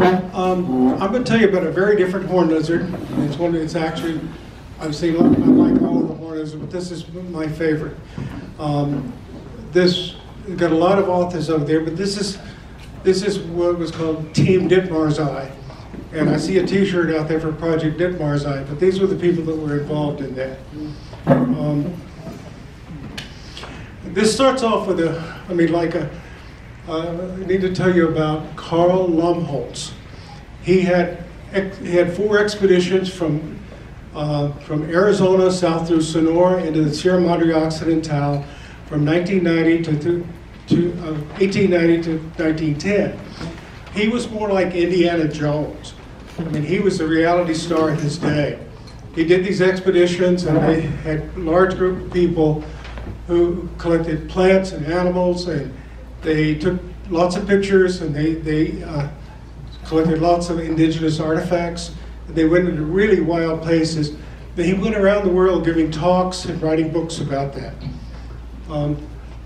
I'm going to tell you about a very different horned lizard. It's one that's actually, I've seen, I like all of the horned lizards, but this is my favorite. This got a lot of authors out there, but this is what was called Team Ditmar's Eye. And I see a t-shirt out there for Project Ditmar's Eye, but these were the people that were involved in that. This starts off with I need to tell you about Carl Lumholtz. He had 4 expeditions from Arizona south through Sonora into the Sierra Madre Occidental from 1890 to 1910. He was more like Indiana Jones. I mean, he was a reality star in his day. He did these expeditions, and they had a large group of people who collected plants and animals, and they took lots of pictures, and they collected lots of indigenous artifacts. They went into really wild places. He went around the world giving talks and writing books about that.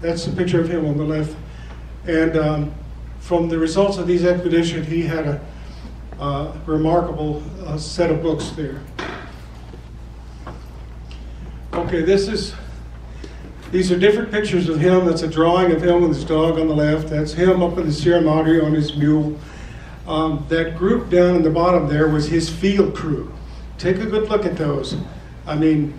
That's a picture of him on the left. And from the results of these expeditions, he had a remarkable set of books there. Okay, these are different pictures of him. That's a drawing of him with his dog on the left. That's him up in the Sierra Madre on his mule. That group down in the bottom there was his field crew. Take a good look at those. I mean,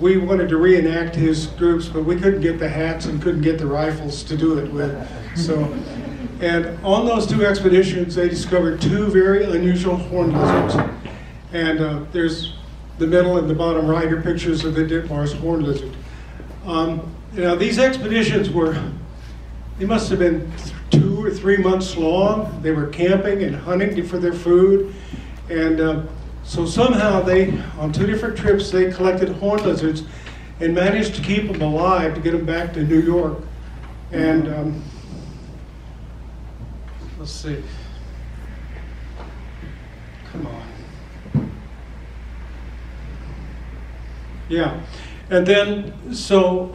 we wanted to reenact his groups, but we couldn't get the hats and couldn't get the rifles to do it with. And on those 2 expeditions, they discovered 2 very unusual horned lizards. And there's the middle and the bottom right are pictures of the Ditmar's horned lizard. Now these expeditions they must have been 2 or 3 months long. They were camping and hunting for their food. And so somehow on 2 different trips, they collected horned lizards and managed to keep them alive to get them back to New York. And let's see. Come on. Yeah. And then, is that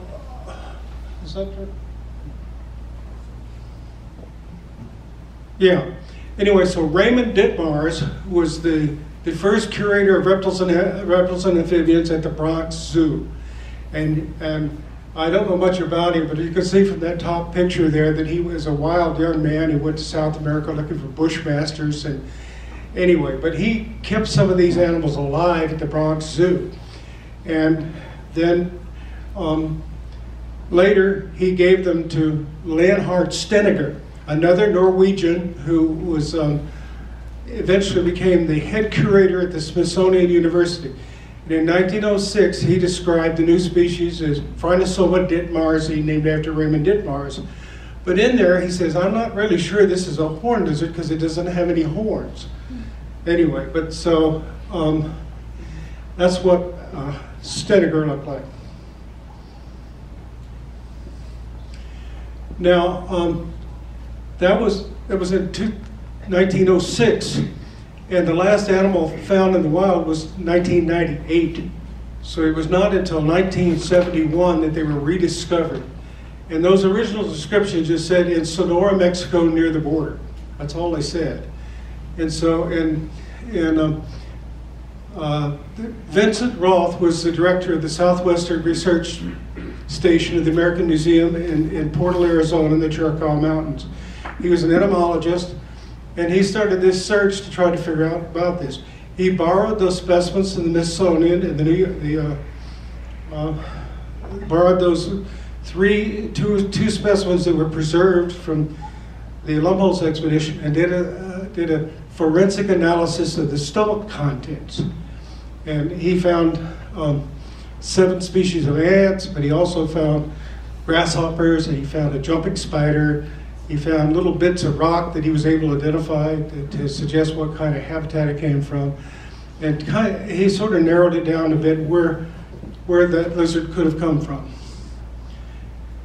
true? Yeah. Anyway, so Raymond Ditmars was the first curator of reptiles and amphibians at the Bronx Zoo. And I don't know much about him, but you can see from that top picture there that he was a wild young man who went to South America looking for bushmasters. And anyway, but he kept some of these animals alive at the Bronx Zoo. And then later he gave them to Leonhard Steniger, another Norwegian who was eventually became the head curator at the Smithsonian University. And in 1906, he described the new species as Phrynosoma ditmarsi, named after Raymond Ditmars. But in there, he says, I'm not really sure this is a horned lizard because it doesn't have any horns. Anyway, but so that's what Steniger looked like. Now, that was in 1906, and the last animal found in the wild was 1998. So it was not until 1971 that they were rediscovered. And those original descriptions just said in Sonora, Mexico, near the border. That's all they said. And so, Vincent Roth was the director of the Southwestern Research Station of the American Museum in Portal, Arizona, in the Chiricahua Mountains. He was an entomologist, and he started this search to try to figure out about this. He borrowed those specimens from the Smithsonian, and borrowed those two specimens that were preserved from the Lumholtz expedition, and did a forensic analysis of the stomach contents. And he found 7 species of ants, but he also found grasshoppers, and he found a jumping spider. He found little bits of rock that he was able to identify to suggest what kind of habitat it came from. And he sort of narrowed it down a bit where that lizard could have come from.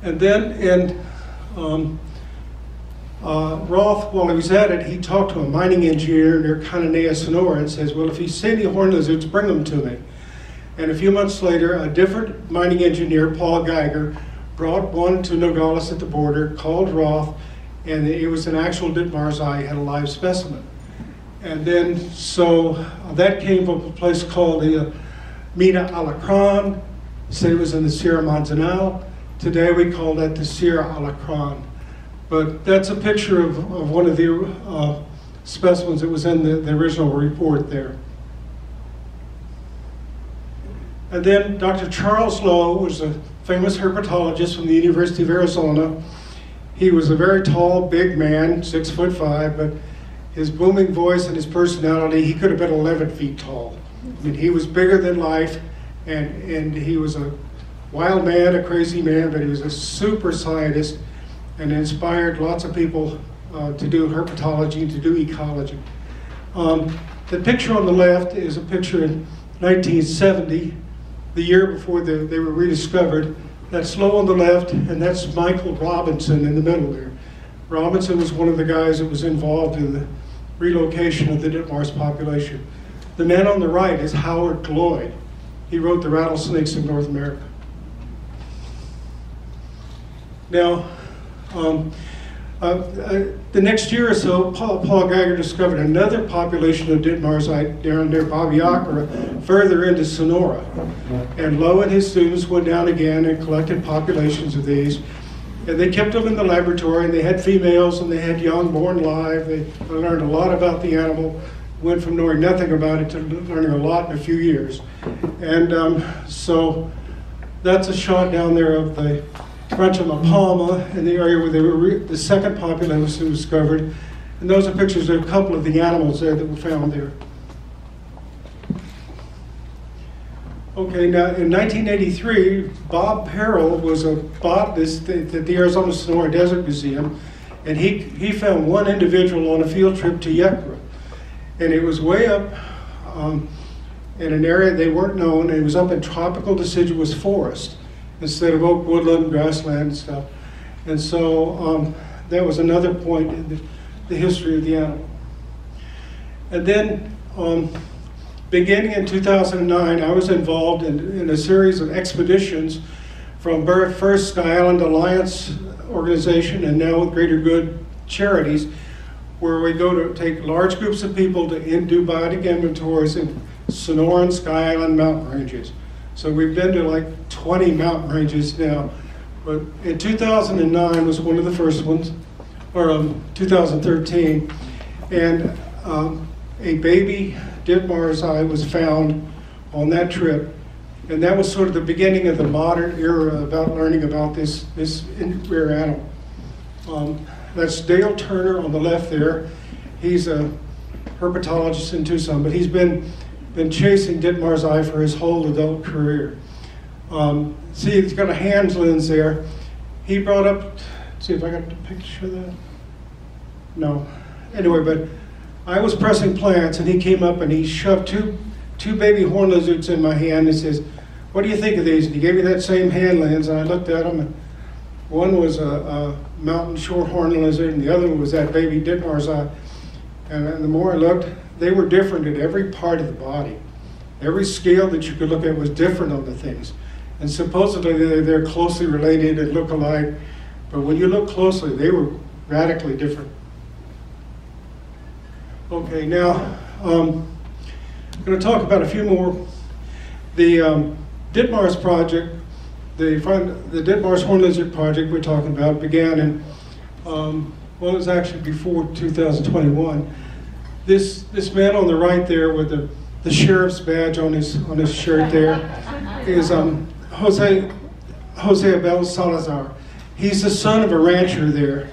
And then Roth, while he was at it, he talked to a mining engineer near Cananea, Sonora, and says, well, if you see any horned lizards, bring them to me. And a few months later, a different mining engineer, Paul Geiger, brought one to Nogales at the border, called Roth, and it was an actual Ditmar's eye, had a live specimen. And then, so that came from a place called the Mina Alacran. Say it was in the Sierra Manzanal. Today we call that the Sierra Alacran. But that's a picture of one of the specimens that was in the original report there. And then Dr. Charles Lowe was a famous herpetologist from the University of Arizona. He was a very tall, big man, 6'5", but his booming voice and his personality, he could have been 11 feet tall. I mean, he was bigger than life, and he was a wild man, a crazy man, but he was a super scientist and inspired lots of people to do herpetology, to do ecology. The picture on the left is a picture in 1970, the year before they were rediscovered. That's Lowe on the left, and that's Michael Robinson in the middle there. Robinson was one of the guys that was involved in the relocation of the Ditmars population. The man on the right is Howard Gloyd. He wrote The Rattlesnakes of North America. Now, the next year or so, Paul Geiger discovered another population of Ditmarsite down near Babiacora, further into Sonora. And Lowe and his students went down again and collected populations of these. And they kept them in the laboratory, and they had females and they had young born live. They learned a lot about the animal, went from knowing nothing about it to learning a lot in a few years. And so that's a shot down there of the Rancho La Palma in the area where they were the second population was discovered. And those are pictures of a couple of the animals there that were found there. Okay, now in 1983, Bob Perrell was a botanist at the Arizona Sonora Desert Museum, and he found one individual on a field trip to Yekra. And it was way up in an area they weren't known, and it was up in tropical deciduous forest instead of oak woodland, grassland, and stuff. And so that was another point in the history of the animal. And then, beginning in 2009, I was involved in a series of expeditions from first Sky Island Alliance organization and now Greater Good Charities, where we go to take large groups of people to do biotic inventories in Sonora and Sky Island mountain ranges. So we've been to like 20 mountain ranges now. But in 2009 was one of the first ones, or 2013, and a baby Ditmars eye was found on that trip, and that was sort of the beginning of the modern era about learning about this rare animal. That's Dale Turner on the left there. He's a herpetologist in Tucson, but he's been chasing Ditmars eye for his whole adult career. See, he's got a hand lens there. He brought up, let's see if I got the picture of that. No. Anyway, but I was pressing plants, and he came up and he shoved two baby horn lizards in my hand and says, "What do you think of these?" And he gave me that same hand lens, and I looked at them, and one was a mountain shorthorn lizard, and the other one was that baby Ditmars eye. And the more I looked, they were different at every part of the body. Every scale that you could look at was different on the things. And supposedly they're closely related and look alike, but when you look closely, they were radically different. Okay, now I'm going to talk about a few more. The Ditmars project, the Ditmars horn lizard project we're talking about began in, well, it was actually before 2021. This man on the right there with the sheriff's badge on his shirt there is Jose Abel Salazar. He's the son of a rancher there,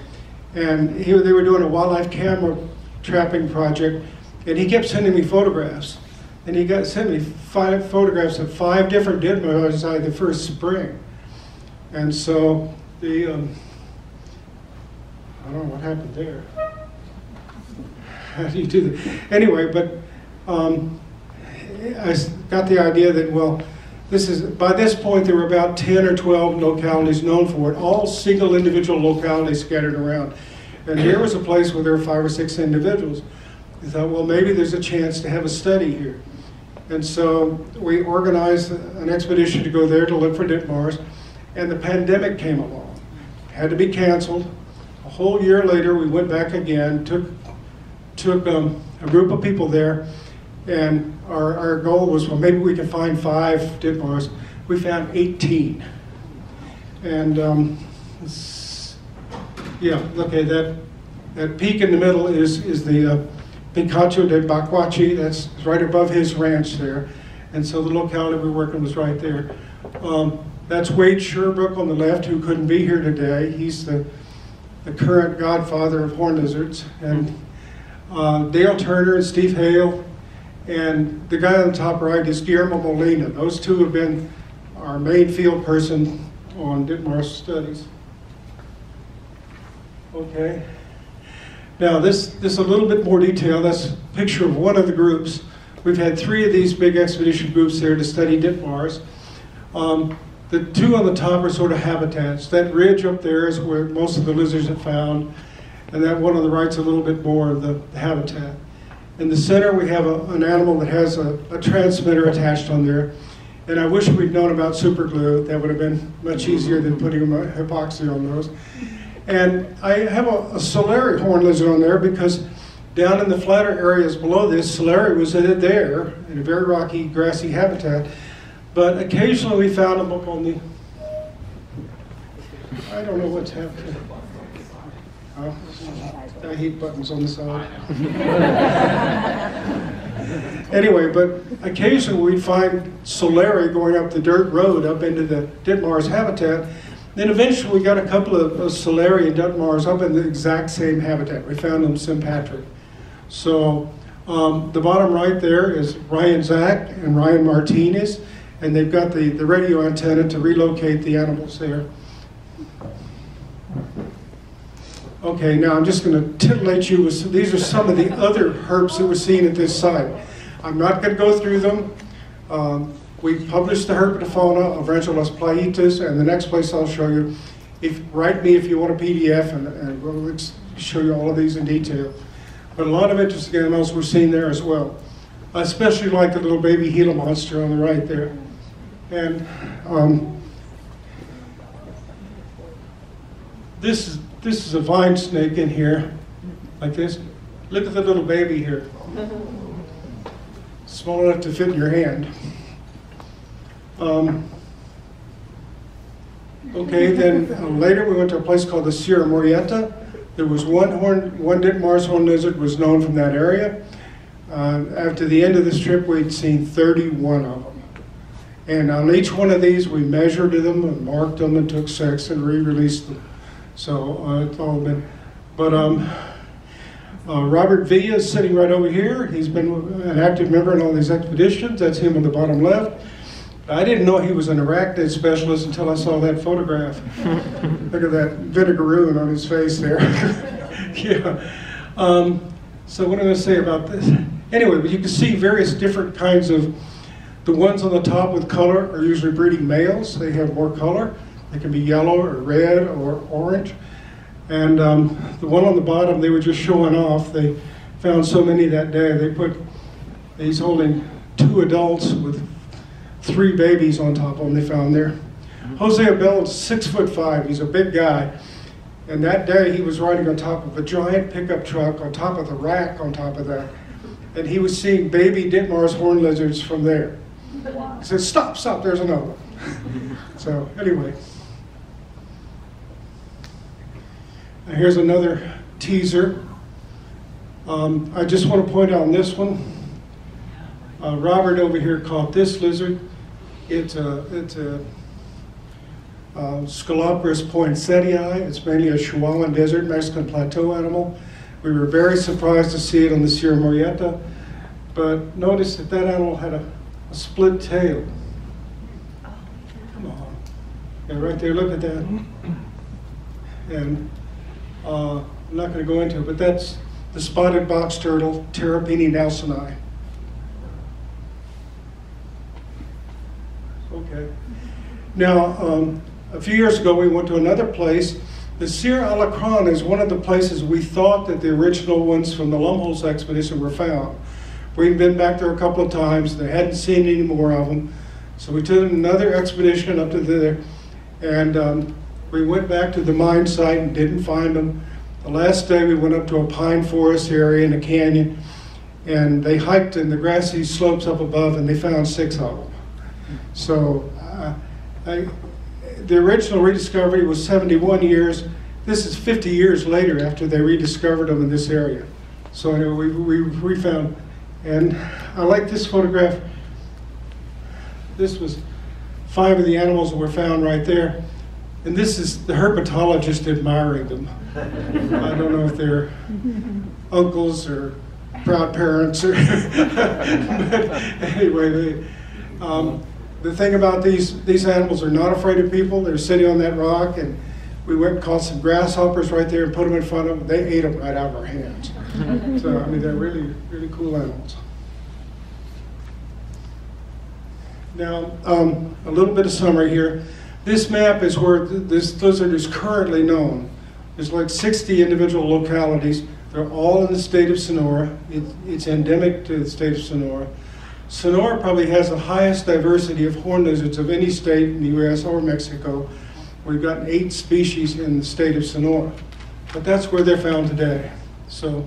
and they were doing a wildlife camera trapping project, and he kept sending me photographs, and he sent me 5 photographs of 5 different Ditmars eye the first spring. And so I don't know what happened there. How do you do that? Anyway, but I got the idea that, well, by this point there were about 10 or 12 localities known for it, all single individual localities scattered around. And here was a place where there were 5 or 6 individuals. We thought, well, maybe there's a chance to have a study here. And so we organized an expedition to go there to look for Ditmars, and the pandemic came along. Had to be canceled. A whole year later, we went back again, took a group of people there, and our goal was, well, maybe we can find 5 Ditmars. We found 18. And yeah, okay, that peak in the middle is the Picacho de Bacuachi. That's right above his ranch there. And so the locality we're working was right there. That's Wade Sherbrooke on the left, who couldn't be here today. He's the current godfather of horn lizards. And Dale Turner and Steve Hale. And the guy on the top right is Guillermo Molina. Those two have been our main field person on Ditmar studies. Okay. Now this is a little bit more detail. That's a picture of one of the groups. We've had 3 of these big expedition groups there to study Ditmars. The 2 on the top are sort of habitats. That ridge up there is where most of the lizards are found, and that one on the right's a little bit more of the habitat. In the center, we have an animal that has a transmitter attached on there. And I wish we'd known about super glue. That would have been much easier than putting epoxy on those. And I have a Solari horn lizard on there because down in the flatter areas below this, Solari was in it there, in a very rocky, grassy habitat. But occasionally we found them up on the, I don't know what's happening. I hate buttons on the side. Anyway, but occasionally we'd find Solari going up the dirt road up into the Ditmars habitat. Then eventually we got a couple of Solari and Ditmars up in the exact same habitat. We found them sympatric. So the bottom right there is Ryan Zach and Ryan Martinez, and they've got the radio antenna to relocate the animals there. Okay, now I'm just going to titillate you with, these are some of the other herps that we're seeing at this site. I'm not going to go through them. We published the herpetofauna of Rancho Las Playitas, and the next place I'll show you, write me if you want a PDF, and we'll show you all of these in detail. But a lot of interesting animals we're seeing there as well. I especially like the little baby Gila monster on the right there. And this is a vine snake in here, like this. Look at the little baby here. Small enough to fit in your hand. Okay, then later we went to a place called the Sierra Morieta. There was one Ditmars horn lizard was known from that area. After the end of this trip, we'd seen 31 of them. And on each one of these, we measured them and marked them and took sex and re-released them. So it's all been, but Robert Villa is sitting right over here. He's been an active member in all these expeditions. That's him on the bottom left. I didn't know he was an arachnid specialist until I saw that photograph. Look at that vinegaroon on his face there. Yeah. So what am I going to say about this? Anyway, but you can see various different kinds of, the ones on the top with color are usually breeding males. They have more color. They can be yellow or red or orange. And the one on the bottom, they were just showing off. They found so many that day. He's holding 2 adults with 3 babies on top of them they found there. Jose Abel's 6'5". He's a big guy. And that day he was riding on top of a giant pickup truck on top of the rack on top of that. And he was seeing baby Ditmars horn lizards from there. He said, stop, there's another one. So anyway. Now here's another teaser. I just want to point out on this one, Robert over here caught this lizard. It's a Scoloporus poinsettii. It's mainly a Chihuahuan Desert Mexican plateau animal. We were very surprised to see it on the Sierra Morieta, but notice that animal had a split tail. Come on. Yeah, right there, look at that. And I'm not going to go into it, but that's the spotted box turtle, Terrapini nelsoni. Okay. Now, a few years ago, we went to another place. The Sierra Alacran is one of the places we thought that the original ones from the Lumholtz expedition were found. We'd been back there a couple of times. They hadn't seen any more of them. So we took another expedition up to there, and we went back to the mine site and didn't find them. The last day we went up to a pine forest area in a canyon, and they hiked in the grassy slopes up above, and they found 6 of them. So the original rediscovery was 71 years. This is 50 years later after they rediscovered them in this area. So anyway, we found, and I like this photograph. This was 5 of the animals that were found right there. And this is the herpetologist admiring them. I don't know if they're uncles or proud parents, or but anyway, the thing about these animals are not afraid of people. They're sitting on that rock, and we went and caught some grasshoppers right there and put them in front of them. They ate them right out of our hands. So I mean, they're really, really cool animals. Now, a little bit of summary here. This map is where this lizard is currently known. There's like 60 individual localities. They're all in the state of Sonora. It's endemic to the state of Sonora. Sonora probably has the highest diversity of horned lizards of any state in the U.S. or Mexico. We've got 8 species in the state of Sonora. But that's where they're found today. So,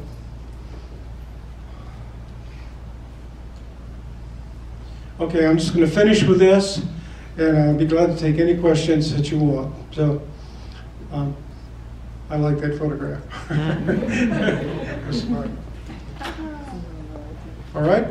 okay, I'm just going to finish with this, and I'll be glad to take any questions that you want. So, I like that photograph. All right?